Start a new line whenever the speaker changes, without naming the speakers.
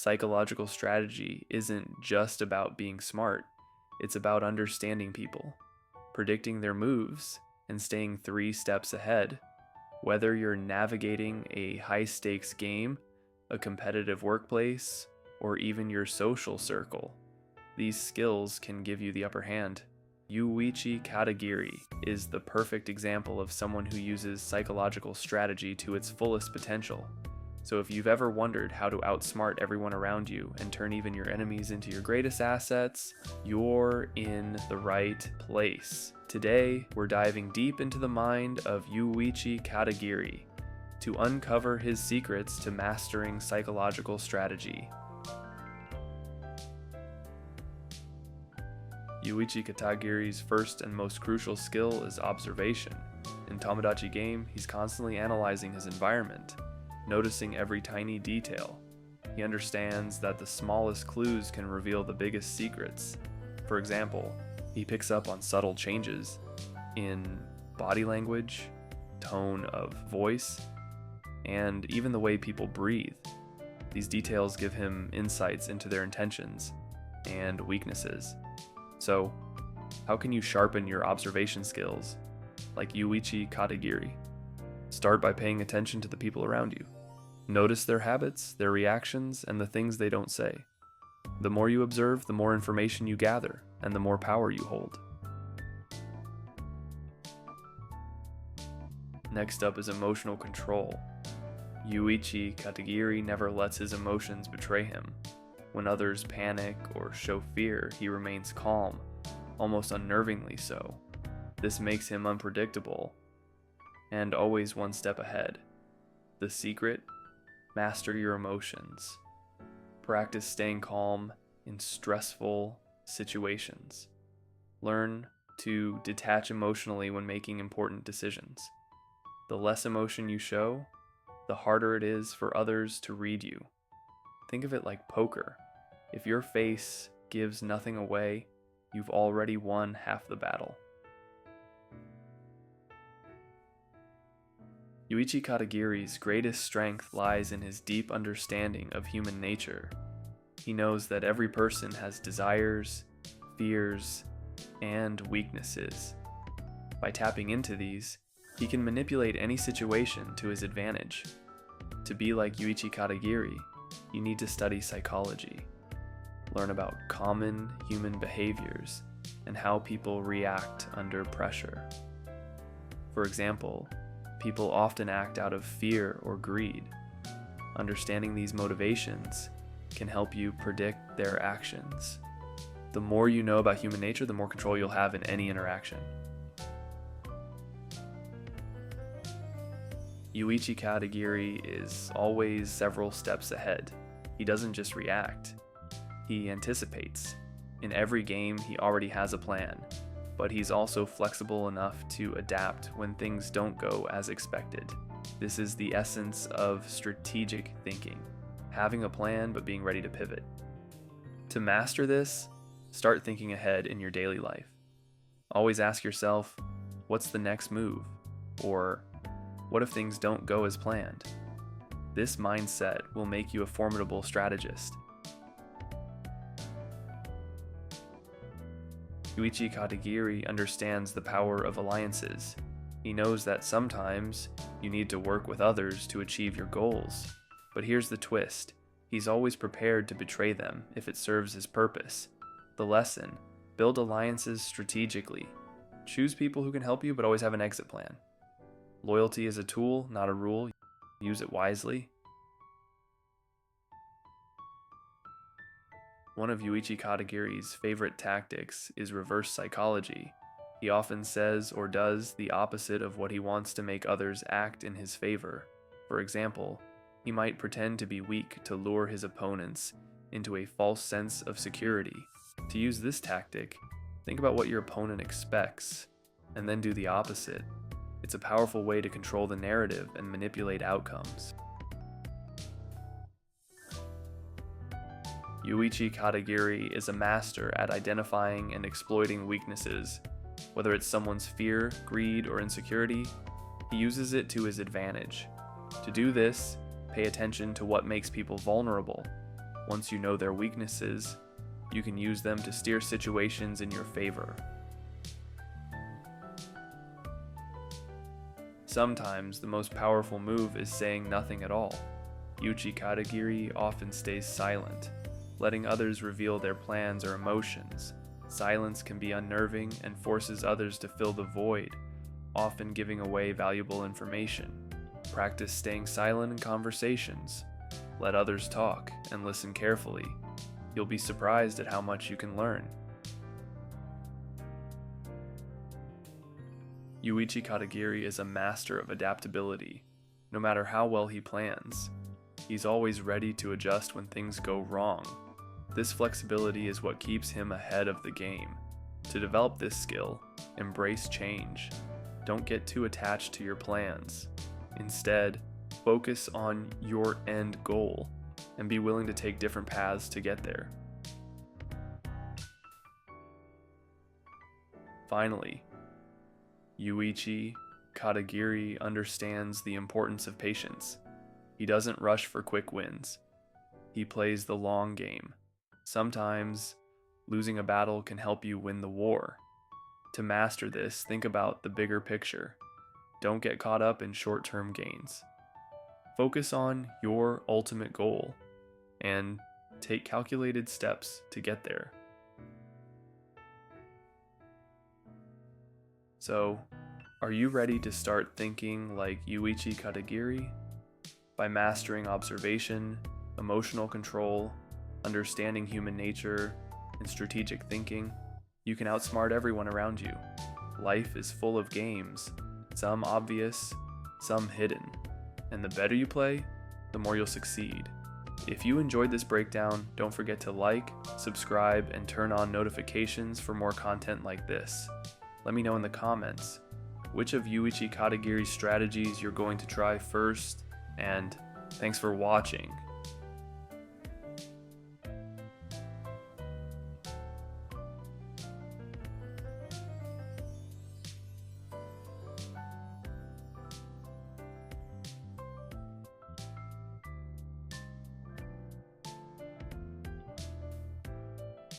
Psychological strategy isn't just about being smart, it's about understanding people, predicting their moves, and staying 3 steps ahead. Whether you're navigating a high-stakes game, a competitive workplace, or even your social circle, these skills can give you the upper hand. Yuuichi Katagiri is the perfect example of someone who uses psychological strategy to its fullest potential. So if you've ever wondered how to outsmart everyone around you and turn even your enemies into your greatest assets, you're in the right place. Today, we're diving deep into the mind of Yuuichi Katagiri to uncover his secrets to mastering psychological strategy. Yuuichi Katagiri's first and most crucial skill is observation. In Tomodachi game, he's constantly analyzing his environment, noticing every tiny detail. He understands that the smallest clues can reveal the biggest secrets. For example, he picks up on subtle changes in body language, tone of voice, and even the way people breathe. These details give him insights into their intentions and weaknesses. So, how can you sharpen your observation skills like Yuuichi Katagiri? Start by paying attention to the people around you. Notice their habits, their reactions, and the things they don't say. The more you observe, the more information you gather, and the more power you hold. Next up is emotional control. Yuuichi Katagiri never lets his emotions betray him. When others panic or show fear, he remains calm, almost unnervingly so. This makes him unpredictable and always 1 step ahead. The secret? Master your emotions. Practice staying calm in stressful situations. Learn to detach emotionally when making important decisions. The less emotion you show, the harder it is for others to read you. Think of it like poker. If your face gives nothing away, you've already won half the battle. Yuuichi Katagiri's greatest strength lies in his deep understanding of human nature. He knows that every person has desires, fears, and weaknesses. By tapping into these, he can manipulate any situation to his advantage. To be like Yuuichi Katagiri, you need to study psychology, learn about common human behaviors and how people react under pressure. For example, people often act out of fear or greed. Understanding these motivations can help you predict their actions. The more you know about human nature, the more control you'll have in any interaction. Yuuichi Katagiri is always several steps ahead. He doesn't just react, he anticipates. In every game, he already has a plan, but he's also flexible enough to adapt when things don't go as expected. This is the essence of strategic thinking, having a plan but being ready to pivot. To master this, start thinking ahead in your daily life. Always ask yourself, what's the next move? Or, what if things don't go as planned? This mindset will make you a formidable strategist. Yuuichi Katagiri understands the power of alliances. He knows that sometimes you need to work with others to achieve your goals. But here's the twist. He's always prepared to betray them if it serves his purpose. The lesson: build alliances strategically. Choose people who can help you, but always have an exit plan. Loyalty is a tool, not a rule. Use it wisely. One of Yuuichi Katagiri's favorite tactics is reverse psychology. He often says or does the opposite of what he wants to make others act in his favor. For example, he might pretend to be weak to lure his opponents into a false sense of security. To use this tactic, think about what your opponent expects, and then do the opposite. It's a powerful way to control the narrative and manipulate outcomes. Yuuichi Katagiri is a master at identifying and exploiting weaknesses. Whether it's someone's fear, greed, or insecurity, he uses it to his advantage. To do this, pay attention to what makes people vulnerable. Once you know their weaknesses, you can use them to steer situations in your favor. Sometimes the most powerful move is saying nothing at all. Yuuichi Katagiri often stays silent, letting others reveal their plans or emotions. Silence can be unnerving and forces others to fill the void, often giving away valuable information. Practice staying silent in conversations. Let others talk and listen carefully. You'll be surprised at how much you can learn. Yuuichi Katagiri is a master of adaptability. No matter how well he plans, he's always ready to adjust when things go wrong. This flexibility is what keeps him ahead of the game. To develop this skill, embrace change. Don't get too attached to your plans. Instead, focus on your end goal and be willing to take different paths to get there. Finally, Yuuichi Katagiri understands the importance of patience. He doesn't rush for quick wins. He plays the long game. Sometimes, losing a battle can help you win the war. To master this, think about the bigger picture. Don't get caught up in short-term gains. Focus on your ultimate goal and take calculated steps to get there. So, are you ready to start thinking like Yuuichi Katagiri? By mastering observation, emotional control, understanding human nature, and strategic thinking, you can outsmart everyone around you. Life is full of games, some obvious, some hidden, and the better you play, the more you'll succeed. If you enjoyed this breakdown, don't forget to like, subscribe, and turn on notifications for more content like this. Let me know in the comments which of Yuuichi Katagiri's strategies you're going to try first, and thanks for watching.